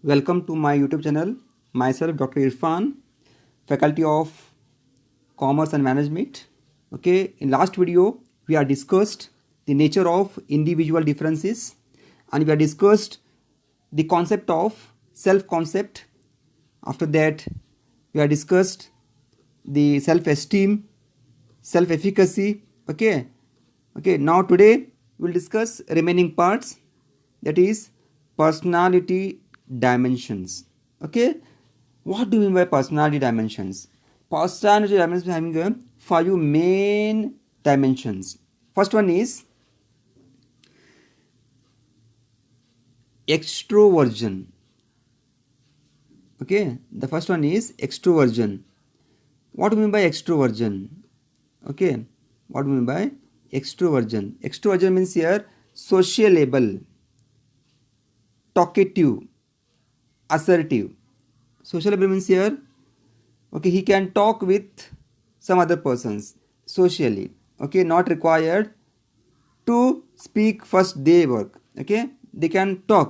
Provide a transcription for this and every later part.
Welcome to my YouTube channel. Myself, Dr. Irfan, Faculty of Commerce and Management. Okay, in last video, we have discussed the nature of individual differences and we have discussed the concept of self-concept. After that, we have discussed the self-esteem, self-efficacy. Okay, now today we will discuss remaining parts, that is personality dimensions. Okay, what do you mean by personality dimensions? Personality dimensions having a 5 main dimensions. First one is extroversion. Okay, the first one is extroversion. What do you mean by extroversion? Okay, what do you mean by extroversion? Extroversion means here sociable, talkative, assertive. Sociable means here, okay, he can talk with some other persons socially. Okay, not required to speak first they work. Okay, they can talk.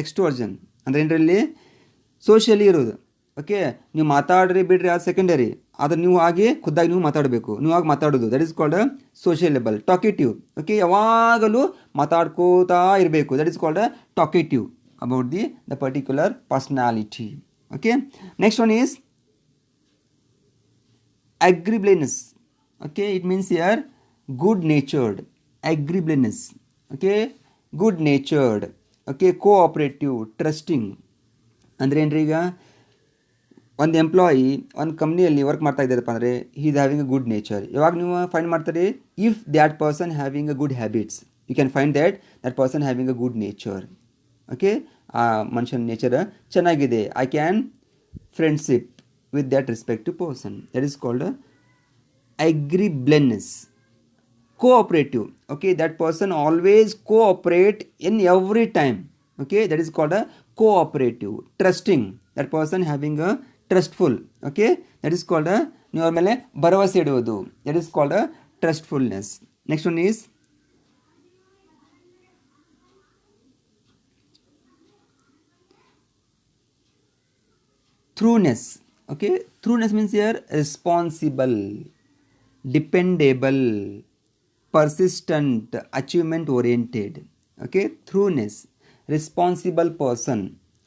Extroversion ಅಂದರೆ ಇದರಲ್ಲಿ socially ಇರೋದು. Okay, ನೀವು ಮಾತಾಡ್ರಿ ಬಿಡ್ರಿ ಅದು secondary, ಆದರೆ ನೀವು ಹಾಗೆ ಖುದ್ದಾಗಿ ನೀವು ಮಾತಾಡಬೇಕು, ನೀವು ಆಗಿ ಮಾತಾಡೋದು, that is called socialable. Talkative, okay, ಯಾವಾಗಲೂ ಮಾತಾಡ್ಕೋತಾ ಇರಬೇಕು, that is called talkative about the particular personality. Okay, next one is agreeableness. Okay, it means here good natured, agreeableness. Okay, good natured, okay, cooperative, trusting. ಅಂದರೆ ಏನ್ರಿ, ಈಗ ಒಂದು employee ಒಂದು ಕಂಪ್ನಿಯಲ್ಲಿ work ಮಾಡ್ತಾ ಇದ್ದಾರಪ್ಪ ಅಂದರೆ he is having a good nature. ಯಾವಾಗ ನೀವು ಫೈಂಡ್ ಮಾಡ್ತಾರೆ, if that person having a good habits, you can find that person having a good nature. Okay, ಆ ಮನುಷ್ಯನ ನೇಚರ್ ಚೆನ್ನಾಗಿದೆ, I can friendship with that respective person. That is called agreeableness. Cooperative, okay, that person always cooperate in every time. Okay, that is called a cooperative. Trusting, that person having a trustful. Okay, that is called a your mele bharavase iduvodu, that is called a trustfulness. Next one is trueness. Okay, trueness means here responsible, dependable, persistent, achievement oriented. Okay, trueness, responsible person.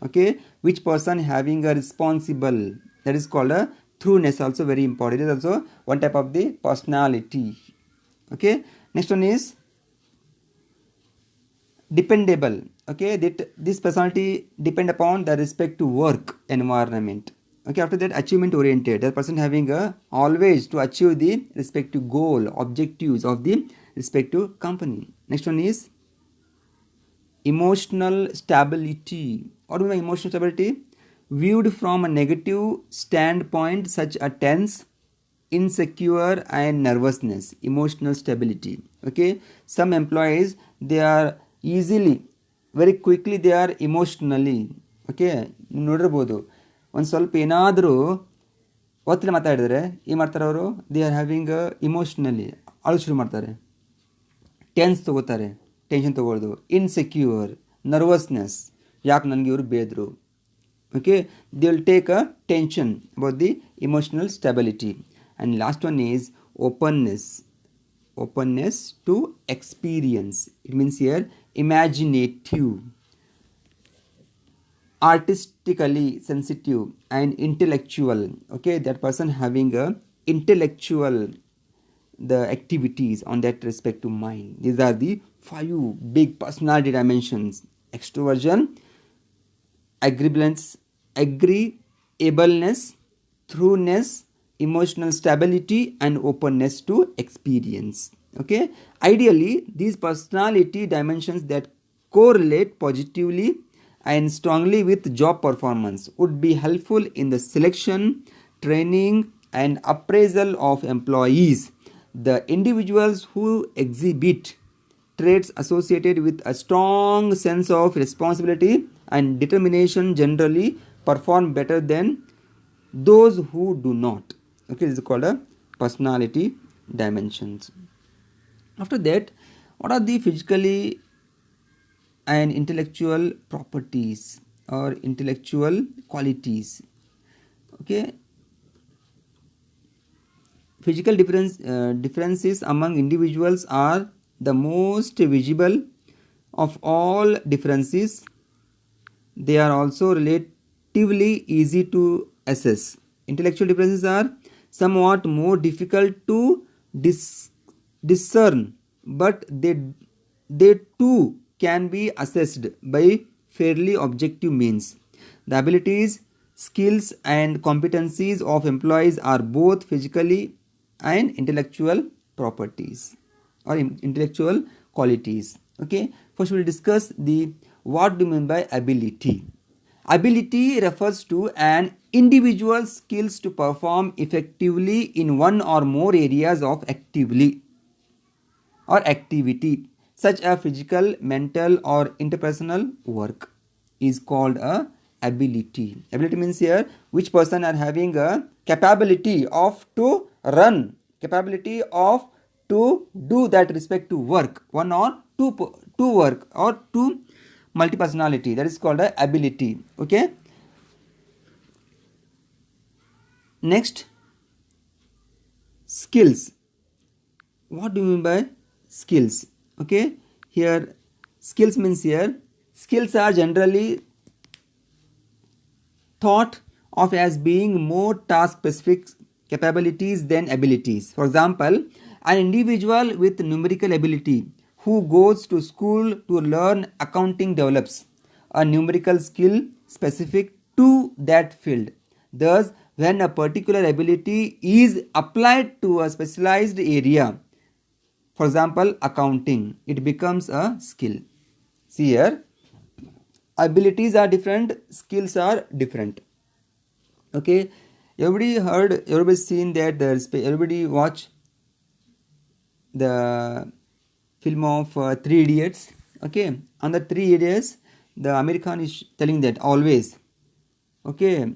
Okay, which person having a responsible, that is called a trueness. Also very important, it is also one type of the personality. Okay, next one is dependable. Okay, that this personality depend upon the respective work environment. Okay, after that achievement oriented, that person having a always to achieve the respective goal, objectives of the respective company. Next one is emotional stability. What do you mean by emotional stability? Viewed from a negative standpoint such as tense, insecure and nervousness. Emotional stability. Okay, some employees, they are easily, very quickly they are emotionally. Okay, ನೋಡಿರ್ಬೋದು, ಒಂದು ಸ್ವಲ್ಪ ಏನಾದರೂ ಒತ್ತಡ ಮಾತಾಡಿದರೆ ಏನು ಮಾಡ್ತಾರೆ ಅವರು, they are having emotionally ಅಳು ಶುರು ಮಾಡ್ತಾರೆ, ಟೆನ್ಷನ್ ತೊಗೊಳ್ಳೋದು, ಇನ್ಸೆಕ್ಯೂರ್, ನರ್ವಸ್ನೆಸ್, ಯಾಕೆ ನನಗೆ ಇವರು ಬೇದರು. Okay, they will take a tension about the emotional stability. And last one is openness to experience. It means here imaginative, artistically sensitive and intellectual. Okay, that person having a intellectual the activities on that respective mind. These are the 5 big personality dimensions: extroversion, agreeableness, trueness, emotional stability and openness to experience. Okay, ideally these personality dimensions that correlate positively and strongly with job performance would be helpful in the selection, training and appraisal of employees. The individuals who exhibit traits associated with a strong sense of responsibility and determination generally perform better than those who do not. Okay, this is called a personality dimensions. After that, what are the physically and intellectual properties? or intellectual qualities. Okay, physical differences among individuals are the most visible of all differences. They are also relatively easy to assess. Intellectual differences are somewhat more difficult to discern, but they too can be assessed by fairly objective means. The abilities, skills, and competencies of employees are both physically and intellectual properties or intellectual qualities. Okay, first we will discuss the what do you mean by ability. Ability refers to an individual's skills to perform effectively in one or more areas of activity, such as physical, mental, or interpersonal work is called a ability. Ability means here which person are having a capability of to run, capability of to do that respect to work, one or two work or two multi-personality, that is called a ability. Okay, next, skills. What do you mean by skills? Okay, here skills means here skills are generally thought of as being more task specific capabilities than abilities. For example, an individual with numerical ability who goes to school to learn accounting develops a numerical skill specific to that field. Thus, when a particular ability is applied to a specialized area, for example accounting, it becomes a skill. See here, abilities are different, skills are different. Okay, everybody seen that everybody watch the film of Three Idiots. Okay, on the Three Idiots, the American is telling that always, okay,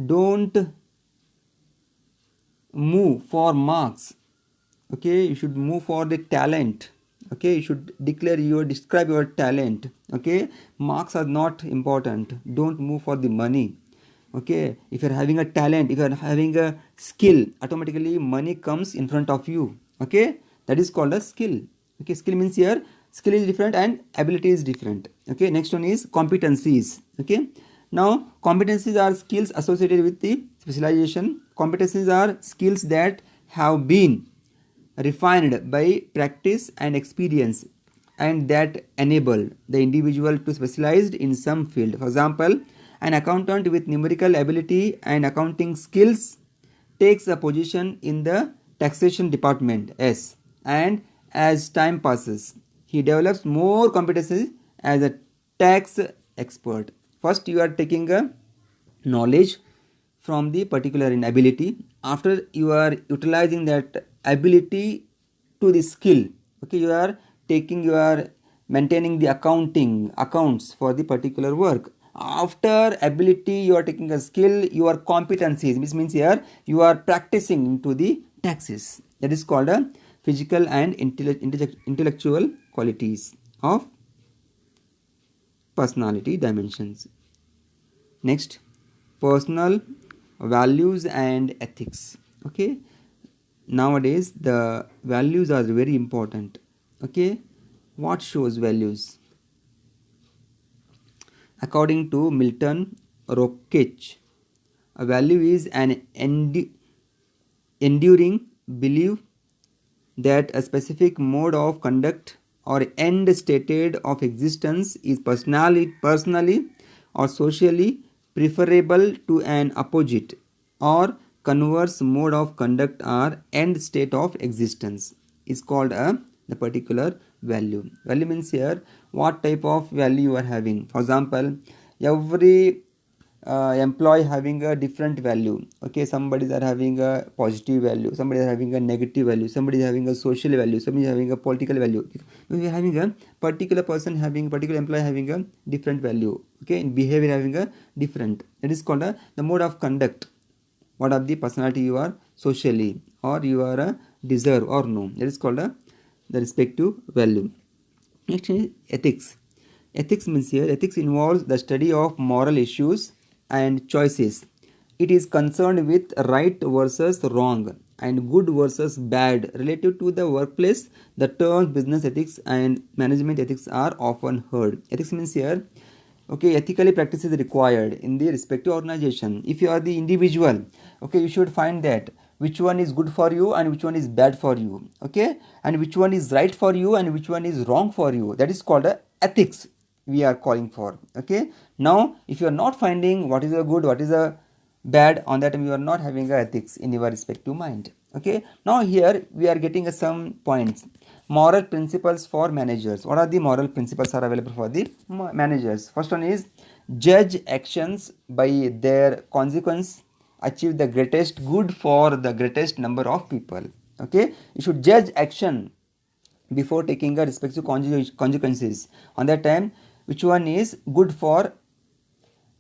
don't move for marks. Okay, you should move for the talent. Okay, you should describe your talent. Okay, marks are not important. Don't move for the money. Okay, if you're having a talent, if you're having a skill, automatically money comes in front of you. Okay, that is called a skill. Okay, skill means here skill is different and ability is different. Okay, next one is competencies. Okay, now competencies are skills associated with the specialization. Competencies are skills that have been refined by practice and experience and that enable the individual to specialize in some field. For example, an accountant with numerical ability and accounting skills takes a position in the taxation department S, and as time passes he develops more competencies as a tax expert. First you are taking a knowledge from the particular ability. After you are utilizing that ability to the skill, okay, you are maintaining the accounts for the particular work. After ability you are taking a skill, your competencies, which means here you are practicing into the taxes. That is called a physical and intellectual qualities of personality dimensions. Next, personal values and ethics. Okay, nowadays the values are very important. Okay, what shows values? According to Milton Rockach, a value is an enduring belief that a specific mode of conduct or end stated of existence is personally or socially preferable to an opposite or converse mode of conduct or end state of existence is called the particular value. Value means here what type of value you are having. For example, every employee having a different value. Okay, somebody are having a positive value, somebody is having a negative value, somebody is having a social value, somebody is having a political value. We are having a particular person having particular employee having a different value. Okay, in behavior having a different, that is called the mode of conduct. What of the personality you are socially or you are a deserve or no, that is called the respective value. Next is ethics. Ethics means here, ethics involves the study of moral issues and choices. It is concerned with right versus wrong and good versus bad. Related to the workplace, the terms business ethics and management ethics are often heard. Ethics means here, okay, ethically practices required in the respective organization. If you are the individual, okay, you should find that which one is good for you and which one is bad for you, okay, and which one is right for you and which one is wrong for you. That is called a ethics we are calling for. Okay, now if you are not finding what is a good, what is a bad, on that time you are not having a ethics in your respective mind. Okay, now here we are getting some points. Moral principles for managers. What are the moral principles are available for the managers? First one is judge actions by their consequence, achieve the greatest good for the greatest number of people. Okay, you should judge action before taking a respective consequences. On that time, which one is good for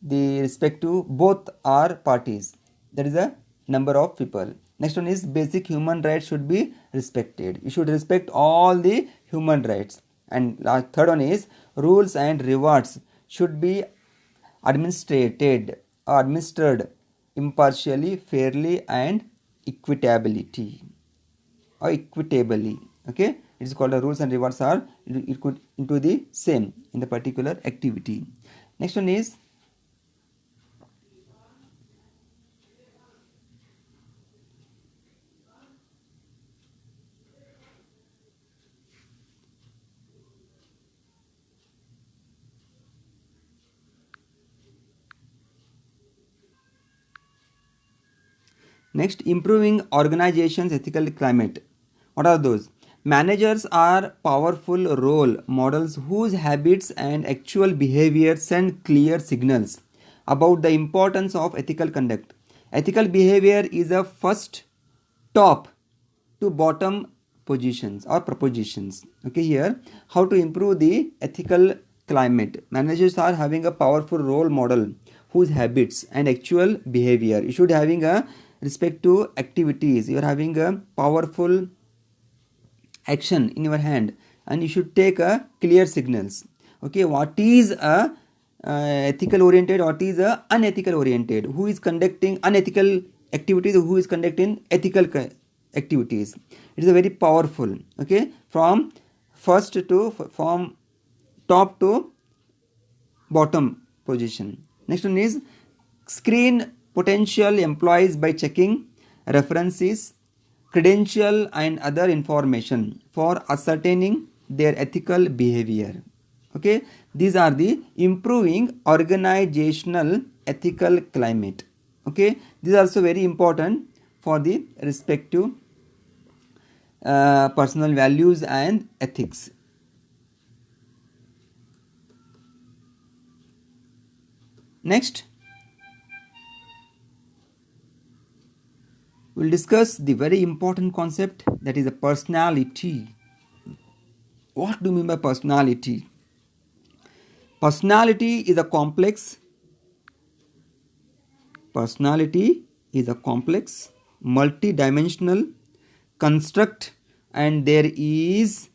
the respective both are parties, that is a number of people. Next one is basic human rights should be respected. You should respect all the human rights. And third one is rules and rewards should be administered impartially, fairly and equitably. Okay, it is called the rules and rewards are it could into the same in the particular activity. Next one is next, improving organization's ethical climate. What are those? Managers are powerful role models whose habits and actual behavior send clear signals about the importance of ethical conduct. Ethical behavior is a first top to bottom positions or propositions. Okay, here how to improve the ethical climate. Managers are having a powerful role model whose habits and actual behavior. You should having a respect to activities. You are having a powerful action in your hand and you should take a clear signals. Okay, what is a ethical oriented, what is a unethical oriented, who is conducting unethical activities, who is conducting ethical activities. It is a very powerful. Okay, from first to from top to bottom position. Next one is screen potential employees by checking references, credential and other information for ascertaining their ethical behavior. Okay, these are the improving organizational ethical climate. Okay, these are also very important for the respective personal values and ethics. Next, we will discuss the very important concept, that is a personality. What do you mean by personality? Personality is a complex multi-dimensional construct and there is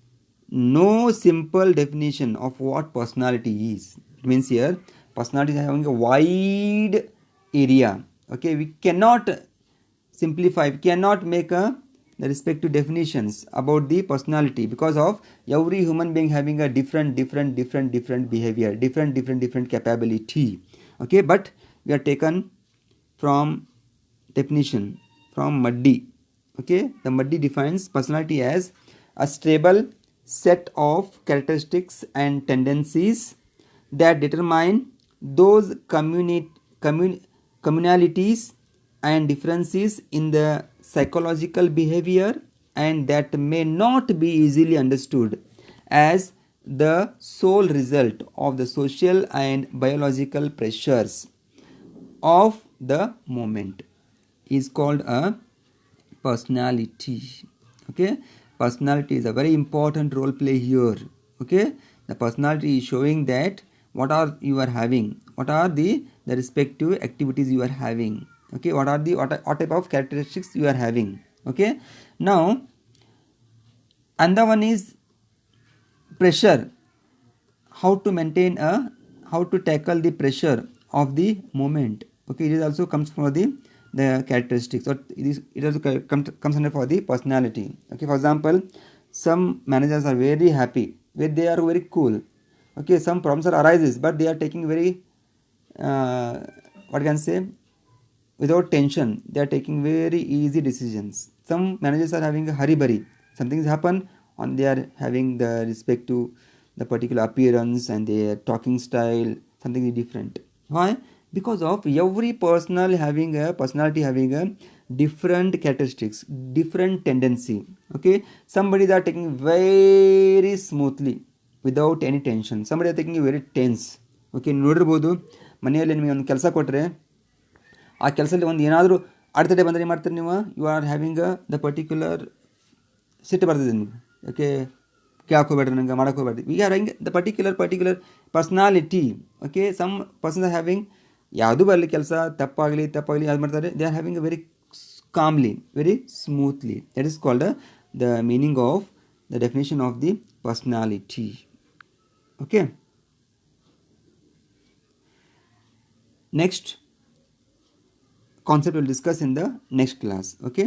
no simple definition of what personality is. It means here personality is having a wide area. Okay, we cannot simplify, we cannot make the respective definitions about the personality because of every human being having a different behavior, different capability. Okay, but we are taken from definition from Muddy. Okay, the Muddy defines personality as a stable set of characteristics and tendencies that determine those communalities and differences in the psychological behavior and that may not be easily understood as the sole result of the social and biological pressures of the moment is called a personality. Okay, personality is a very important role play here. Okay, the personality is showing that what are you are having, what are the respective activities you are having. Okay, what are the what type of characteristics you are having. Okay, now another one is pressure. how to maintain a, how to tackle the pressure of the moment. Okay, it is also comes from the characteristics, or it also comes under for the personality. Okay, for example, some managers are very happy, where they are very cool. Okay, some problems are arises, but they are taking very what can I say, without tension. They are taking very easy decisions. Some managers are having a hurry burry, something has happened, and they are having the respect to the particular appearance and their talking style, something different. Why? Because of every personality having a different characteristics, different tendency. Okay, somebody are taking very smoothly without any tension, somebody are taking very tense. Okay, ನೋಡಿರ್ಬೋದು, ಮನೆಯಲ್ಲಿ ನಿಮಗೆ ಒಂದು ಕೆಲಸ ಕೊಟ್ಟರೆ ಆ ಕೆಲಸದಲ್ಲಿ ಒಂದು ಏನಾದರೂ ಅಡೆತಡೆ ಬಂದರೆ ಏನು ಮಾಡ್ತೀರಿ ನೀವು, you are having the particular ಸಿಟ್ಟು ಬರ್ತದೆ ನಿಮಗೆ. ಓಕೆ, ಕೇಳಕ್ಕೆ ಹೋಗ್ಬೇಡ್ರಿ, ನಂಗೆ ಮಾಡಕ್ಕೆ ಹೋಗ್ಬೇಡ್ರಿ. We are having the particular personality. Okay, some persons are having, ಯಾವುದೂ ಬರಲಿ ಕೆಲಸ, ತಪ್ಪಾಗಲಿ ಯಾವ್ದು ಮಾಡ್ತಾರೆ, they are having very calmly, very smoothly. That is called the meaning of the definition of the personality. Okay, next concept we'll discuss in the next class. Okay,